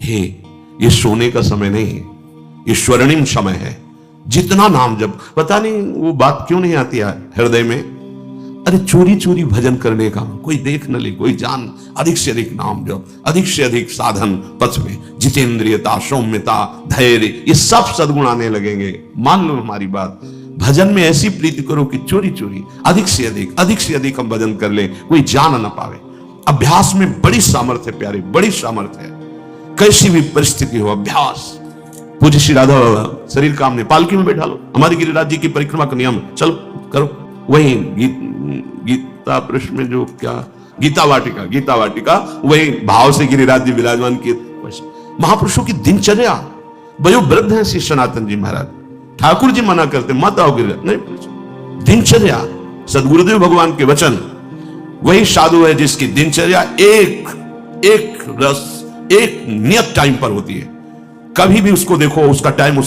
हे, ये सोने का समय नहीं है, ये स्वर्णिम समय है। जितना नाम जप, पता नहीं वो बात क्यों नहीं आती है हृदय में। अरे चोरी चोरी भजन करने का, कोई देख न ले, कोई जान, अधिक से अधिक नाम जप, अधिक से अधिक साधन पथ में, जितेंद्रियता, सौम्यता, धैर्य, ये सब सद्गुण आने लगेंगे। मान लो हमारी बात, भजन में ऐसी प्रीति करो कि चोरी चोरी अधिक से अधिक हम भजन कर ले, कोई जान ना पावे। अभ्यास में बड़ी सामर्थ्य है प्यारे, बड़ी सामर्थ्य है। कैसी भी परिस्थिति हो, अभ्यास। पूज्य श्री राधा बाबा शरीर काम ने पालकी में बैठा लो, हमारी गिरिराज जी की परिक्रमा का नियम, चलो करो। वही गीता प्रश्न में जो क्या गीता वाटिका वही भाव से गिरिराज जी विराजमान किए। महापुरुषों की दिनचर्या, वयोवृद्ध है श्री सनातन जी महाराज, ठाकुर जी मना करते मत आओ गिरिराज, नहीं, दिनचर्या सदगुरुदेव भगवान के वचन। वही साधु है जिसकी दिनचर्या एक रस, एक नियत टाइम पर होती है। कभी भी उसको देखो, उसका टाइम।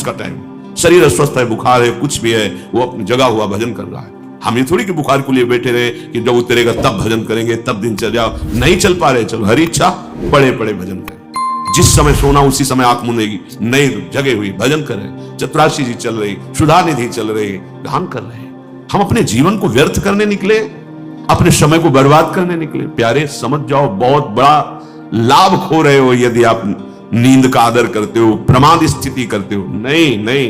शरीर अस्वस्थ है, बुखार है, कुछ भी है, वो अपनी जगह हुआ भजन कर रहा है। हम ये थोड़ी कि बुखार को लिए बैठे रहे कि जब उतरेगा तब भजन करेंगे, तब दिनचर्या नहीं चल पा रहे, चलो हरी इच्छा पड़े भजन करें। जिस समय सोना उसी समय आंख मुंदेगी, नई जगह हुई भजन कर रहे। चतुराशी जी चल रही, सुधा निधि चल रही, गान कर रहे। हम अपने जीवन को व्यर्थ करने निकले, अपने समय को बर्बाद करने निकले। प्यारे समझ जाओ, बहुत बड़ा लाभ खो रहे हो यदि आप नींद का आदर करते हो, प्रमाद स्थिति करते हो। नहीं,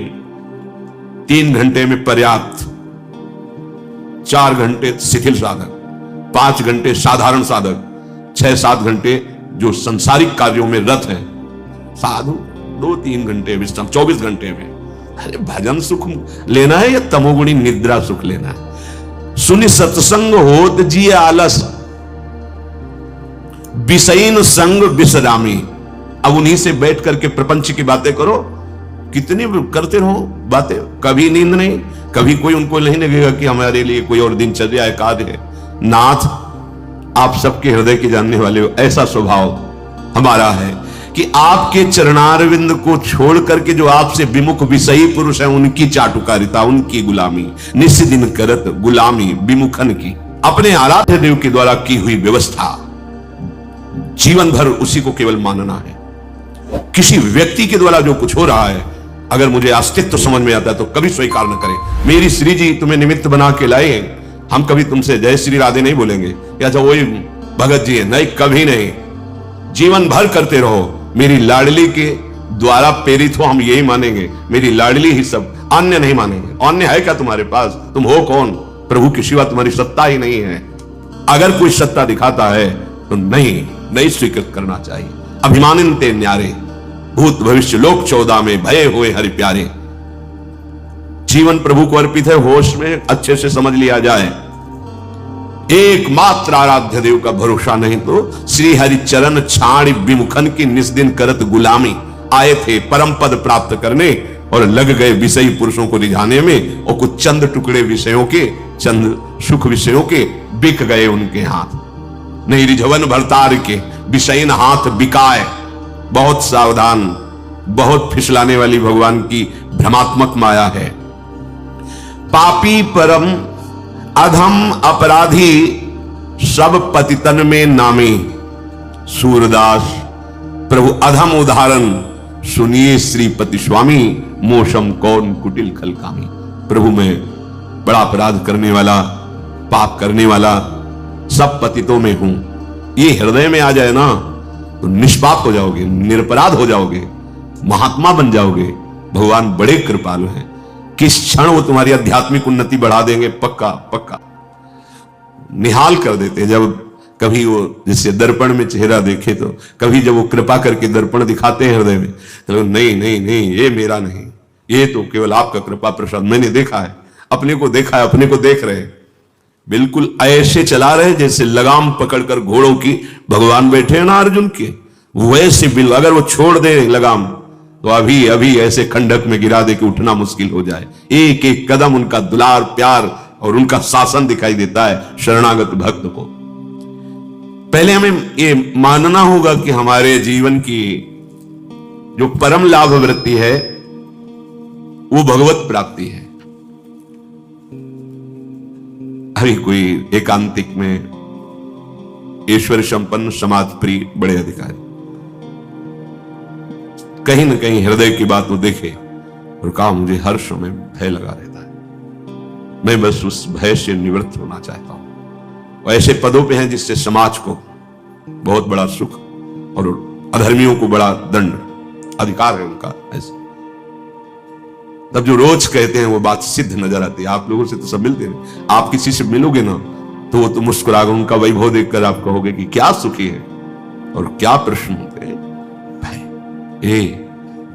3 घंटे में पर्याप्त, 4 घंटे शिथिल साधक, 5 घंटे साधारण साधक, 6-7 घंटे जो संसारिक कार्यों में रत है साधु, 2-3 घंटे विश्राम, 24 घंटे में। अरे भजन सुख लेना है या तमोगुणी निद्रा सुख लेना है? सुनि सत्संग होत जिए आलस, विषयीन संग विश्रामी। अब उन्हीं से बैठ करके प्रपंच की बातें करो, कितनी करते रहो बातें, कभी नींद नहीं, कभी कोई उनको नहीं लगेगा कि हमारे लिए कोई और दिनचर्या एकाद है। नाथ, आप सबके हृदय के जानने वाले हो, ऐसा स्वभाव हमारा है कि आपके चरणारविंद को छोड़ करके जो आपसे विमुख विषयी पुरुष है, उनकी चाटुकारिता, उनकी गुलामी, निश्चित दिन करत गुलामी विमुखन की, अपने आराध्य देव के द्वारा की हुई व्यवस्था, जीवन भर उसी को केवल मानना है। किसी व्यक्ति के द्वारा जो कुछ हो रहा है, अगर मुझे अस्तित्व समझ में आता है तो कभी स्वीकार न करें। मेरी श्री जी तुम्हें निमित्त बना के लाए, हम कभी तुमसे जय श्री राधे नहीं बोलेंगे, या अच्छा वही भगत जी है, नहीं, कभी नहीं। जीवन भर करते रहो, मेरी लाडली के द्वारा प्रेरित हो, हम यही मानेंगे, मेरी लाडली ही सब, अन्य नहीं मानेंगे। अन्य है क्या तुम्हारे पास? तुम हो कौन? प्रभु के सिवा तुम्हारी सत्ता ही नहीं है। अगर कोई सत्ता दिखाता है तो नहीं स्वीकृत करना चाहिए। अभिमानिनते न्यारे, भूत भविष्य लोक 14 में भये हुए हरि प्यारे। जीवन प्रभु को अर्पित है, होश में अच्छे से समझ लिया जाए। एकमात्र आराध्य देव का भरोसा नहीं तो श्री हरि चरण छाड़ विमुखन की निस्दिन करत गुलामी। आए थे परम पद प्राप्त करने और लग गए विषयी पुरुषों को रिझाने में, और कुछ चंद टुकड़े विषयों के, चंद सुख विषयों के बिक गए उनके हाथ। नहीं रिझवन भरतार के विषयीन हाथ बिकाए। बहुत सावधान, बहुत फिसलाने वाली भगवान की भ्रमात्मक माया है। पापी परम अधम अपराधी सब पतितन में नामी। सूरदास प्रभु अधम उदाहरण सुनिए श्रीपति स्वामी, मोशम कौन कुटिल खलकामी। प्रभु में बड़ा अपराध करने वाला, पाप करने वाला, सब पतितों में हूं। ये हृदय में आ जाए ना तो निष्पाप हो जाओगे, निरपराध हो जाओगे, महात्मा बन जाओगे। भगवान बड़े कृपालु हैं, किस क्षण वो तुम्हारी आध्यात्मिक उन्नति बढ़ा देंगे, पक्का निहाल कर देते। जब कभी वो जैसे दर्पण में चेहरा देखे, तो कभी जब वो कृपा करके दर्पण दिखाते हैं हृदय में, तो नहीं, ये मेरा नहीं, ये तो केवल आपका कृपा प्रसाद। मैंने देखा है, अपने को देखा है, अपने को देख रहे, बिल्कुल ऐसे चला रहे जैसे लगाम पकड़कर घोड़ों की भगवान बैठे हैं ना अर्जुन के, वैसे बिल्कुल। अगर वो छोड़ दे लगाम तो अभी ऐसे खंडक में गिरा दे कि उठना मुश्किल हो जाए। एक एक कदम उनका दुलार, प्यार और उनका शासन दिखाई देता है शरणागत भक्त को। पहले हमें ये मानना होगा कि हमारे जीवन की जो परम लाभ वृत्ति है वो भगवत प्राप्ति है। अभी कोई एकांतिक में ईश्वर संपन्न समाज प्रिय बड़े अधिकारी, कहीं ना कहीं हृदय की बात वो देखे और कहा मुझे हर समय भय लगा रहता है, मैं बस उस भय से निवृत्त होना चाहता हूं। वो ऐसे पदों पे हैं जिससे समाज को बहुत बड़ा सुख और अधर्मियों को बड़ा दंड अधिकार है उनका। ऐसे तब जो रोज कहते हैं वो बात सिद्ध नजर आती है। आप लोगों से तो सब मिलते हैं, आप किसी से मिलोगे ना तो वो तो मुस्कुराकर उनका वैभव देखकर आप कहोगे कि क्या सुखी है और क्या प्रश्न होते हैं।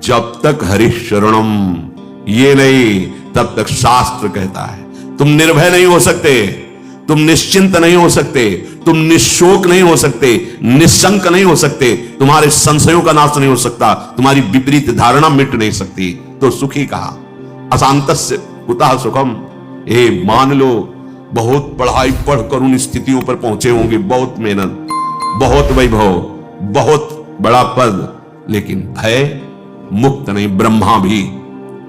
जब तक हरिशरणम ये नहीं तब तक शास्त्र कहता है तुम निर्भय नहीं हो सकते, तुम निश्चिंत नहीं हो सकते, तुम निशोक नहीं हो सकते, निशंक नहीं हो सकते, तुम्हारे संशयों का नाश नहीं हो सकता, तुम्हारी विपरीत धारणा मिट नहीं सकती। तो सुखी कहा अशांतस्य कुतः सुखम। मान लो बहुत पढ़ाई पढ़कर उन स्थितियों पर पहुंचे होंगे, बहुत मेहनत, बहुत वैभव, बहुत बड़ा पद, लेकिन भय मुक्त नहीं। ब्रह्मा भी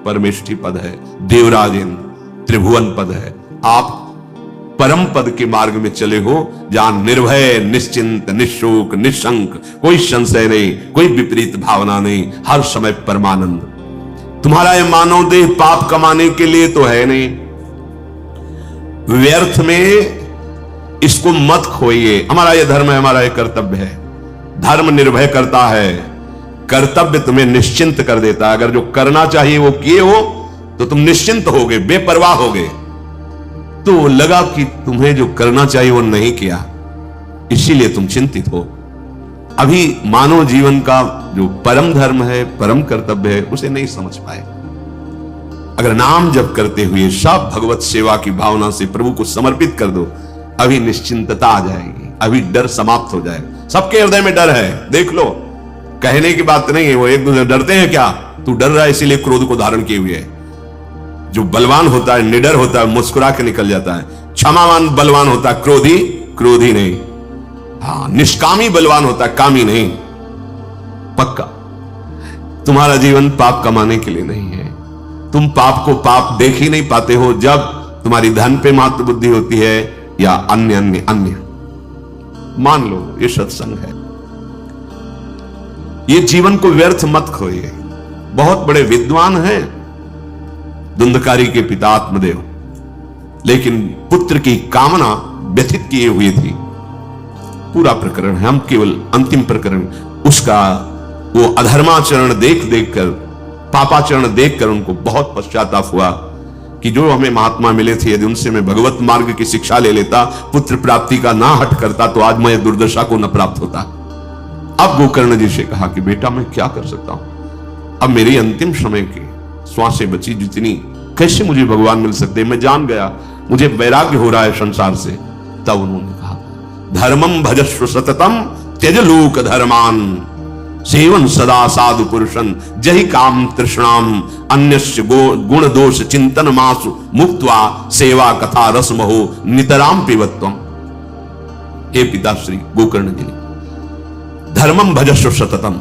परमेष्ठी पद है, देवराजेन त्रिभुवन पद है। आप परम पद के मार्ग में चले हो जहां निर्भय, निश्चिंत, निशोक, निशंक, कोई संशय नहीं, कोई विपरीत भावना नहीं, हर समय परमानंद। तुम्हारा यह मानव देह पाप कमाने के लिए तो है नहीं, व्यर्थ में इसको मत खोइए। हमारा यह धर्म है, हमारा यह कर्तव्य है। धर्म निर्भय करता है, कर्तव्य तुम्हें निश्चिंत कर देता है। अगर जो करना चाहिए वो किए हो तो तुम निश्चिंत होगे, बेपरवाह होगे। तो लगा कि तुम्हें जो करना चाहिए वो नहीं किया, इसीलिए तुम चिंतित हो। अभी मानव जीवन का जो परम धर्म है, परम कर्तव्य है, उसे नहीं समझ पाए। अगर नाम जप करते हुए सब भगवत सेवा की भावना से प्रभु को समर्पित कर दो, अभी निश्चिंतता आ जाएगी, अभी डर समाप्त हो जाएगा। सबके हृदय में डर है, देख लो, कहने की बात नहीं है। वो एक दूसरे डरते हैं, क्या तू डर रहा है इसीलिए क्रोध को धारण किए हुए है। जो बलवान होता है, निडर होता है, मुस्कुरा के निकल जाता है। क्षमावान बलवान होता है, क्रोधी क्रोधी नहीं। हाँ, निष्कामी बलवान होता है, कामी नहीं। पक्का तुम्हारा जीवन पाप कमाने के लिए नहीं है। तुम पाप को पाप देख ही नहीं पाते हो जब तुम्हारी धन पे मात्र बुद्धि होती है या अन्य अन्य अन्य। मान लो ये सत्संग है, ये जीवन को व्यर्थ मत खोइए। बहुत बड़े विद्वान हैं धुंधकारी के पिता आत्मदेव, लेकिन पुत्र की कामना व्यथित किए हुए थी। पूरा प्रकरण है, हम केवल अंतिम प्रकरण उसका वो अधर्माचरण देख देखकर, पापाचरण देखकर उनको बहुत पश्चाताप हुआ कि जो हमें महात्मा मिले थे, यदि उनसे मैं भगवत मार्ग की शिक्षा ले लेता, पुत्र प्राप्ति का ना हट करता, तो आज मैं दुर्दशा को न प्राप्त होता। अब गोकर्ण जी से कहा कि बेटा मैं क्या कर सकता हूं, अब मेरी अंतिम समय की श्वासें बची जितनी, कैसे मुझे भगवान मिल सकते। मैं जान गया मुझे वैराग्य हो रहा है संसार से। तब उन्होंने कहा धर्मम भजस्व सततम त्यज लोक धर्मान सेवन सदा साधु पुरुषन जहि काम तृष्णाम अन्यस्य गुण दोष चिंतन मासु मुक्त्वा सेवा कथा रसमहो नितराम पिबत्वम। हे पिताश्री गोकर्ण जी, धर्मम भजस्व सततम,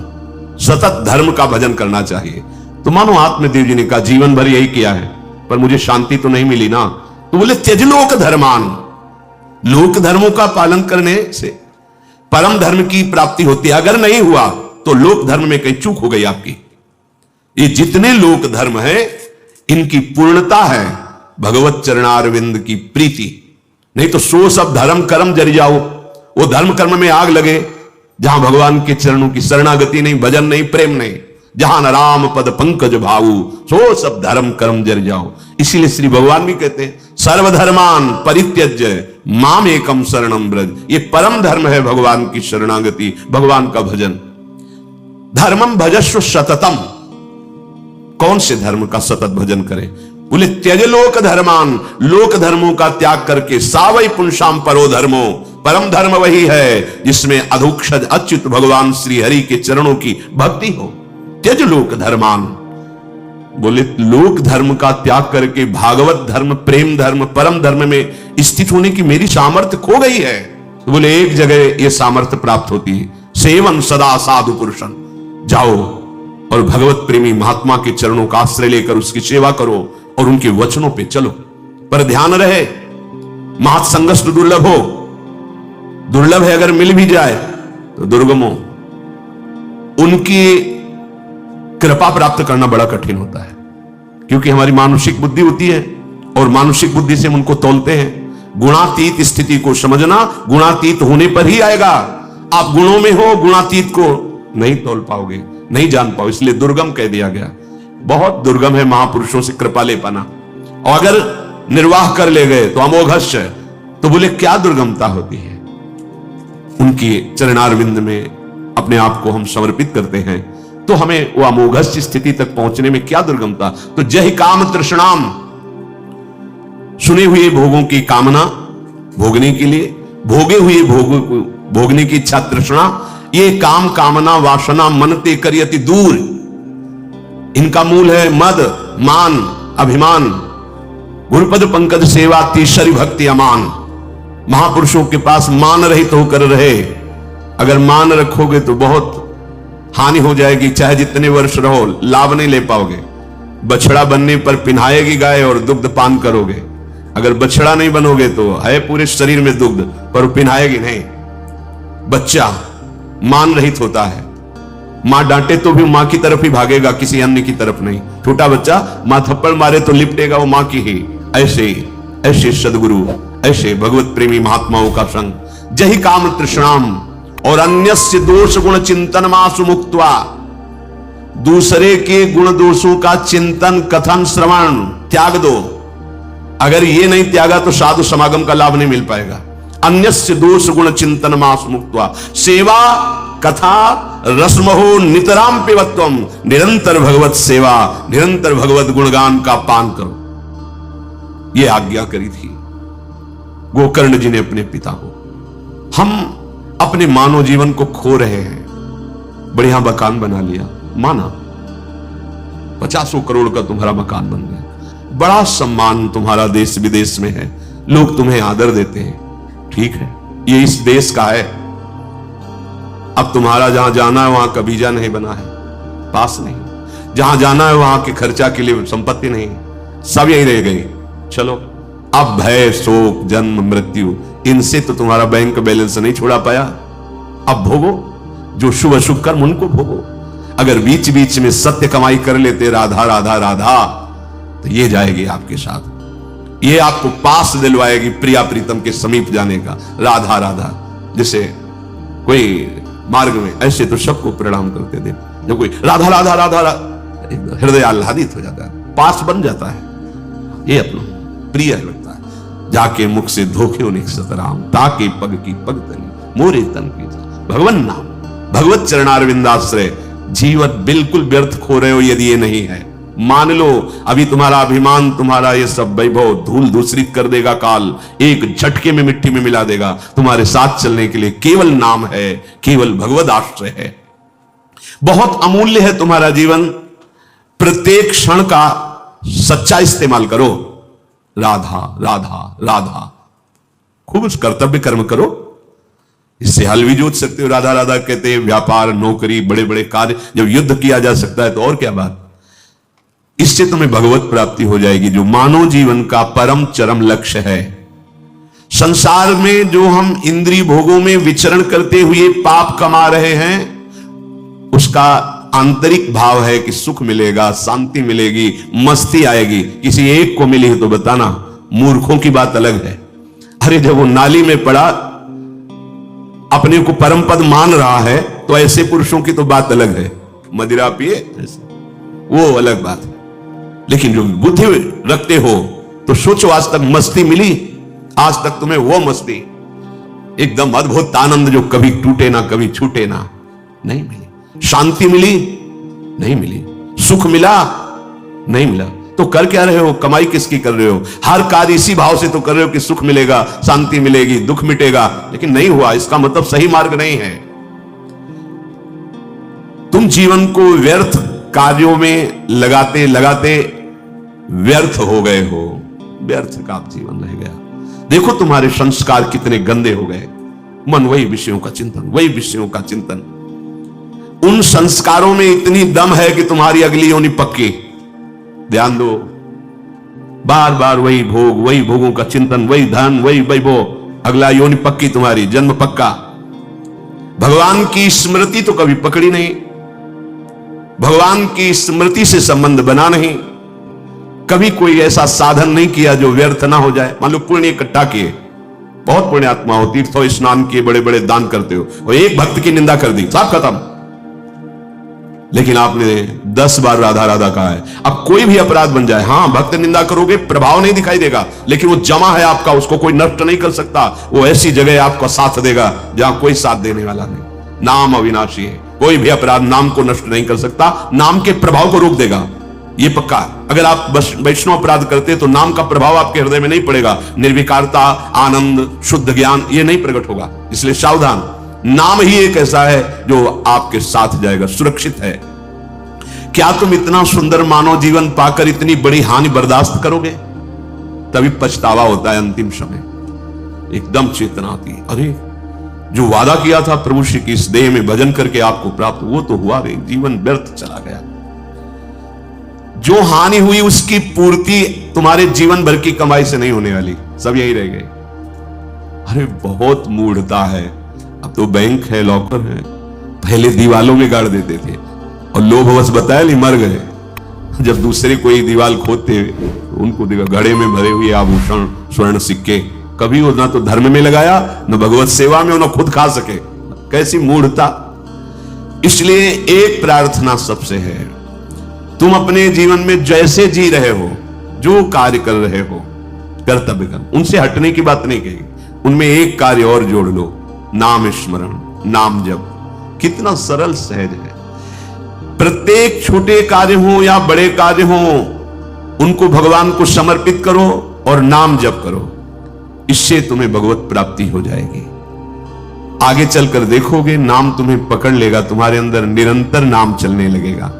सतत धर्म का भजन करना चाहिए। तो मानो आत्मदेव जी ने कहा जीवन भर यही किया है पर मुझे शांति तो नहीं मिली ना। तो बोले त्यज लोक धर्मान, लोक धर्मों का पालन करने से परम धर्म की प्राप्ति होती है। अगर नहीं हुआ तो लोक धर्म में कहीं चूक हो गई आपकी। ये जितने लोक धर्म है इनकी पूर्णता है भगवत चरणारविंद की प्रीति। नहीं तो सो सब धर्म कर्म जर जाओ, वो धर्म कर्म में आग लगे जहां भगवान के चरणों की शरणागति नहीं, भजन नहीं, प्रेम नहीं, जहां न राम पद पंकज भाऊ, सो सब धर्म कर्म जर जाओ। इसीलिए श्री भगवान भी कहते हैं सर्वधर्मान परित्यज्य माम एकम शरणम ब्रज। ये परम धर्म है भगवान की शरणागति, भगवान का भजन। धर्मम भजस्व सततम, कौन से धर्म का सतत भजन करें? बोले त्यज लोक धर्मान, लोक धर्मों का त्याग करके सावई पुंसाम परो धर्मो, परम धर्म वही है जिसमें अधोक्षज अच्युत भगवान श्री हरि के चरणों की भक्ति हो। त्यज लोक धर्मान, बोले लोक धर्म का त्याग करके भागवत धर्म, प्रेम धर्म, परम धर्म में स्थित होने की मेरी सामर्थ्य खो गई है। तो बोले एक जगह यह सामर्थ्य प्राप्त होती है, सेवन सदा साधु पुरुषन। जाओ और भगवत प्रेमी महात्मा के चरणों का आश्रय लेकर उसकी सेवा करो और उनके वचनों पे चलो। पर ध्यान रहे महत्संगस्त दुर्लभ हो, दुर्लभ है, अगर मिल भी जाए तो दुर्गम हो। उनकी कृपा प्राप्त करना बड़ा कठिन होता है, क्योंकि हमारी मानसिक बुद्धि होती है और मानसिक बुद्धि से हम उनको तौलते हैं। गुणातीत स्थिति को समझना गुणातीत होने पर ही आएगा। आप गुणों में हो, गुणातीत को नहीं तौल पाओगे, नहीं जान पाओ, इसलिए दुर्गम कह दिया गया। बहुत दुर्गम है महापुरुषों से कृपा ले पाना, और अगर निर्वाह कर ले गए तो अमोघस्य। तो बोले क्या दुर्गमता होती है? उनकी चरणारविंद में अपने आप को हम समर्पित करते हैं तो हमें वो अमोघस्य स्थिति तक पहुंचने में क्या दुर्गमता। तो जय काम तृष्णाम, सुने हुए भोगों की कामना भोगने के लिए, भोगे हुए भोगों को भोगने की इच्छा तृष्णा, ये काम कामना वासना मन ते करियति दूर, इनका मूल है मद मान अभिमान। गुरुपद पंकज सेवा तीसरी भक्ति अमान। महापुरुषों के पास मान रहित होकर रहे। अगर मान रखोगे तो बहुत हानि हो जाएगी, चाहे जितने वर्ष रहो लाभ नहीं ले पाओगे। बछड़ा बनने पर पिन्हाएगी गाय और दुग्ध पान करोगे। अगर बछड़ा नहीं बनोगे तो है पूरे शरीर में दुग्ध, पर पिन्हाएगी नहीं। बच्चा मान रहित होता है, मां डांटे तो भी मां की तरफ ही भागेगा, किसी अन्य की तरफ नहीं। छोटा बच्चा मां थप्पड़ मारे तो लिपटेगा वो मां की ही। ऐसे ऐसे सदगुरु, ऐसे भगवत प्रेमी महात्माओं का संग। जही काम तृष्णाम और अन्यस्य दोष गुण चिंतन मासु मुक्त्वा, दूसरे के गुण दोषों का चिंतन कथन श्रवण त्याग दो। अगर ये नहीं त्यागा तो साधु समागम का लाभ नहीं मिल पाएगा। अन्यस्य दोष गुण चिंतन मास मुक्त्वा सेवा कथा रसमहो नितराम पिबत्वम, निरंतर भगवत सेवा निरंतर भगवत गुणगान का पान करो। ये आज्ञा करी थी गोकर्ण जी ने अपने पिता को। हम अपने मानव जीवन को खो रहे हैं। बढ़िया मकान बना लिया, माना 50 करोड़ का तुम्हारा मकान बन गया, बड़ा सम्मान तुम्हारा देश विदेश में है, लोग तुम्हें आदर देते हैं, ठीक है, ये इस देश का है। अब तुम्हारा जहां जाना है वहां का वीजा नहीं बना है, पास नहीं, जहां जाना है वहां के खर्चा के लिए संपत्ति नहीं, सब यही रह गई। चलो अब भय शोक जन्म मृत्यु, इनसे तो तुम्हारा बैंक बैलेंस नहीं छोड़ा पाया। अब भोगो जो शुभ अशुभ कर्म, उनको भोगो। अगर बीच बीच में सत्य कमाई कर लेते राधा राधा राधा, तो ये जाएगी आपके साथ, ये आपको पास दिलवाएगी प्रिया प्रीतम के समीप जाने का। राधा राधा जैसे कोई मार्ग में, ऐसे तो सबको प्रणाम करते थे। जब कोई राधा राधा राधा हृदय आह्लादित हो जाता है, पास बन जाता है, ये अपना प्रिय लगता है। जाके मुख से धोखे उन्हें सतराम, ताके पग की पग तली मोरे तन की भगवन नाम, भगवत चरणारविंदाश्रय। जीवन बिल्कुल व्यर्थ खो रहे हो यदि ये नहीं है। मान लो अभी तुम्हारा अभिमान, तुम्हारा ये सब वैभव धूल दूसरित कर देगा काल, एक झटके में मिट्टी में मिला देगा। तुम्हारे साथ चलने के लिए केवल नाम है, केवल भगवद आश्रय है। बहुत अमूल्य है तुम्हारा जीवन, प्रत्येक क्षण का सच्चा इस्तेमाल करो। राधा राधा राधा, खूब उस कर्तव्य कर्म करो, इससे हल भी जोत सकते हो। राधा राधा कहते हैं व्यापार नौकरी बड़े बड़े कार्य, जब युद्ध किया जा सकता है तो और क्या बात। इससे तुम्हें भगवत प्राप्ति हो जाएगी, जो मानव जीवन का परम चरम लक्ष्य है। संसार में जो हम इंद्रिय भोगों में विचरण करते हुए पाप कमा रहे हैं, उसका आंतरिक भाव है कि सुख मिलेगा, शांति मिलेगी, मस्ती आएगी। किसी एक को मिली तो बताना, मूर्खों की बात अलग है। अरे जब वो नाली में पड़ा अपने को परम पद मान रहा है, तो ऐसे पुरुषों की तो बात अलग है। मदिरा पिए वो अलग बात है, लेकिन जो बुद्धि रखते हो तो सोचो, आज तक मस्ती मिली? आज तक तुम्हें वो मस्ती एकदम अद्भुत आनंद जो कभी टूटे ना कभी छूटे ना, नहीं मिली। शांति मिली? नहीं मिली। सुख मिला? नहीं मिला। तो कर क्या रहे हो? कमाई किसकी कर रहे हो? हर कार्य इसी भाव से तो कर रहे हो कि सुख मिलेगा, शांति मिलेगी, दुख मिटेगा, लेकिन नहीं हुआ। इसका मतलब सही मार्ग नहीं है। तुम जीवन को व्यर्थ कार्यों में लगाते लगाते व्यर्थ हो गए हो, व्यर्थ का जीवन रह गया। देखो तुम्हारे संस्कार कितने गंदे हो गए। मन वही विषयों का चिंतन, वही विषयों का चिंतन। उन संस्कारों में इतनी दम है कि तुम्हारी अगली योनि पक्की। ध्यान दो, बार बार वही भोग, वही भोगों का चिंतन, वही धन, वही वैभव, अगला योनि पक्की, तुम्हारी जन्म पक्का। भगवान की स्मृति तो कभी पकड़ी नहीं। भगवान की स्मृति से संबंध बना नहीं, कभी कोई ऐसा साधन नहीं किया जो व्यर्थ ना हो जाए। मान लो पुण्य इकट्ठा किए, बहुत पुण्य आत्मा हो, तीर्थों स्नान किए, बड़े बड़े दान करते हो, और एक भक्त की निंदा कर दी, सब खत्म। लेकिन आपने 10 बार राधा राधा कहा है। अब कोई भी अपराध बन जाए, हां भक्त निंदा करोगे, प्रभाव नहीं दिखाई देगा, लेकिन वो जमा है आपका, उसको कोई नष्ट नहीं कर सकता। वो ऐसी जगह आपका साथ देगा जहां कोई साथ देने वाला नहीं। नाम अविनाशी है, कोई भी अपराध नाम को नष्ट नहीं कर सकता, नाम के प्रभाव को रोक देगा, ये पक्का। अगर आप वैष्णव अपराध करते तो नाम का प्रभाव आपके हृदय में नहीं पड़ेगा, निर्विकारता, आनंद, शुद्ध ज्ञान ये नहीं प्रकट होगा। इसलिए सावधान, नाम ही एक ऐसा है जो आपके साथ जाएगा, सुरक्षित है। क्या तुम इतना सुंदर मानव जीवन पाकर इतनी बड़ी हानि बर्दाश्त करोगे? तभी पछतावा होता है अंतिम समय। एकदम चेतना आती है, अरे जो वादा किया था प्रभु श्री की इस देह में भजन करके आपको प्राप्त, वो तो हुआ नहीं, जीवन व्यर्थ चला गया। जो हानि हुई उसकी पूर्ति तुम्हारे जीवन भर की कमाई से नहीं होने वाली, सब यही रह गए। अरे बहुत मूढ़ता है। अब तो बैंक है, लॉकर है, पहले दीवालों में गाड़ देते थे और लोभवश बताया नहीं, मर गए। जब दूसरे कोई दीवाल खोदते उनको देखा घड़े में भरे हुए आभूषण, स्वर्ण सिक्के, कभी वो ना तो धर्म में लगाया, न भगवत सेवा में, न खुद खा सके। कैसी मूढ़ता। इसलिए एक प्रार्थना सबसे है, तुम अपने जीवन में जैसे जी रहे हो, जो कार्य कर रहे हो, कर्तव्य कर्म, उनसे हटने की बात नहीं कही, उनमें एक कार्य और जोड़ लो, नाम स्मरण, नाम जप। कितना सरल सहज है। प्रत्येक छोटे कार्य हो या बड़े कार्य हो, उनको भगवान को समर्पित करो और नाम जप करो, इससे तुम्हें भगवत प्राप्ति हो जाएगी। आगे चलकर देखोगे नाम तुम्हें पकड़ लेगा, तुम्हारे अंदर निरंतर नाम चलने लगेगा।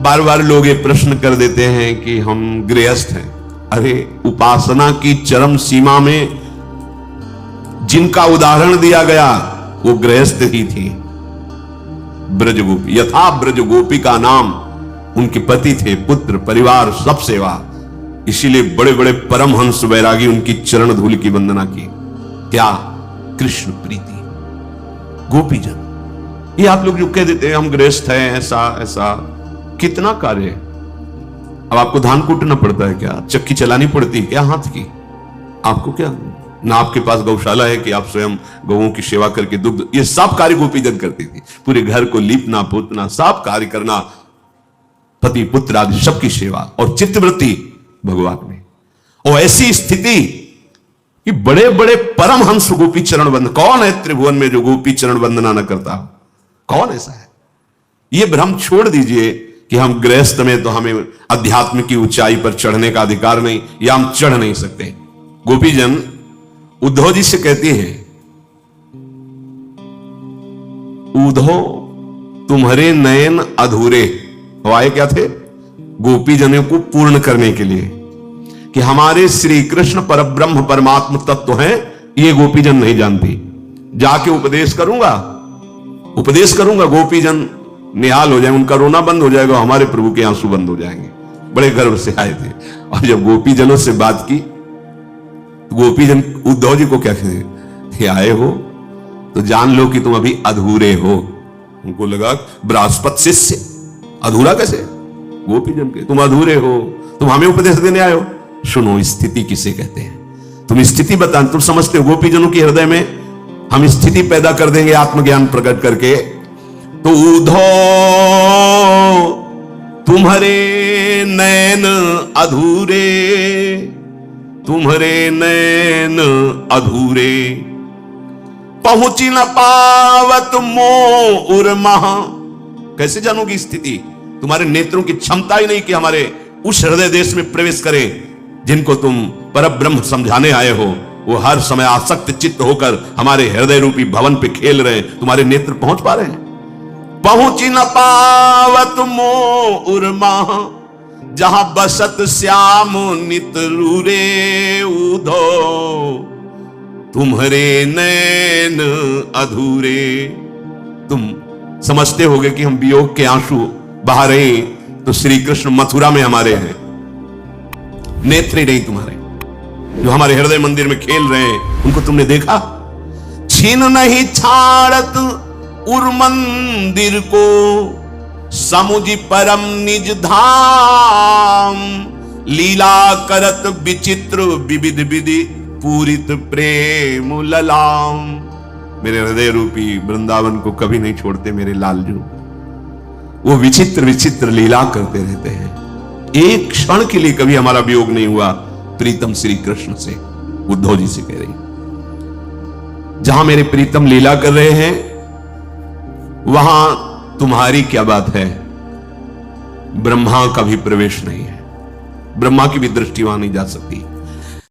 बार बार लोग ये प्रश्न कर देते हैं कि हम गृहस्थ हैं। अरे उपासना की चरम सीमा में जिनका उदाहरण दिया गया वो गृहस्थ ही थी, ब्रजगोपी। यथा ब्रजगोपी का नाम, उनके पति थे, पुत्र, परिवार, सब सेवा। इसीलिए बड़े बड़े परमहंस वैरागी उनकी चरण धूलि की वंदना की। क्या? कृष्ण प्रीति, गोपीजन। ये आप लोग जो कह देते हैं हम गृहस्थ हैं, ऐसा ऐसा, कितना कार्य है। अब आपको धान कूटना पड़ता है क्या? चक्की चलानी पड़ती है क्या हाथ की? आपको क्या ना आपके पास गौशाला है कि आप स्वयं गौओं की सेवा करके दुग्ध, ये सब कार्य गोपीजन करती थी। पूरे घर को लीपना पोतना, सब कार्य करना, पति पुत्र आदि सबकी सेवा और चित्तवृत्ति भगवान में। और ऐसी स्थिति कि बड़े बड़े परमहंस गोपी चरण वंदन, कौन है त्रिभुवन में जो गोपी चरण वंदना न करता? कौन ऐसा है? ये भ्रम छोड़ दीजिए कि हम गृहस्थ में तो हमें अध्यात्म की ऊंचाई पर चढ़ने का अधिकार नहीं, या हम चढ़ नहीं सकते। गोपीजन उद्धव जी से कहती है, उद्धव तुम्हारे नयन अधूरे। वाए क्या थे? गोपीजनों को पूर्ण करने के लिए कि हमारे श्री कृष्ण परब्रह्म परमात्म तत्व हैं, ये गोपीजन नहीं जानती। जाके उपदेश करूंगा, गोपीजन निहाल हो जाए, उनका रोना बंद हो जाएगा, हमारे प्रभु के आंसू बंद हो जाएंगे। बड़े गर्व से आए थे। और जब गोपीजनों से बात की, गोपीजन उद्धव जी को क्या कहते, आए हो तो जान लो कि तुम अभी अधूरे हो। उनको लगा बृहस्पति शिष्य अधूरा कैसे? गोपीजन के तुम अधूरे हो, तुम हमें उपदेश देने आए हो। सुनो स्थिति किसे कहते हैं, तुम स्थिति बता। तुम समझते हो गोपीजनों के हृदय में हम स्थिति पैदा कर देंगे आत्मज्ञान प्रकट करके? तो उद्धव तुम्हारे नैन अधूरे, तुम्हारे नैन अधूरे, पहुंची न पावत मोर महा। कैसे जानोगी स्थिति? तुम्हारे नेत्रों की क्षमता ही नहीं कि हमारे उस हृदय देश में प्रवेश करें जिनको तुम परब्रह्म समझाने आए हो। वो हर समय आसक्त चित्त होकर हमारे हृदय रूपी भवन पे खेल रहे हैं, तुम्हारे नेत्र पहुंच पा रहे हैं? पहुंची न पावत मोर महा, जहां बसत श्याम नित रूरे। उद्धव तुम्हारे नैन अधूरे। तुम समझते होगे कि हम वियोग के आंसू बहा रहे हैं, तो श्री कृष्ण मथुरा में हमारे हैं, नेत्र नहीं तुम्हारे, जो हमारे हृदय मंदिर में खेल रहे हैं। उनको तुमने देखा? छीन नहीं छाड़त उर मंदिर को, समुझ परम निज धाम, लीला करत विचित्र विविध विधि, पूरित प्रेम ललाम। मेरे हृदय रूपी वृंदावन को कभी नहीं छोड़ते मेरे लालजू। वो विचित्र विचित्र लीला करते रहते हैं। एक क्षण के लिए कभी हमारा वियोग नहीं हुआ प्रीतम श्री कृष्ण से। उद्धव जी से कह रही, जहां मेरे प्रीतम लीला कर रहे हैं वहां तुम्हारी क्या बात है? ब्रह्मा का भी प्रवेश नहीं है, ब्रह्मा की भी दृष्टि वहां नहीं जा सकती।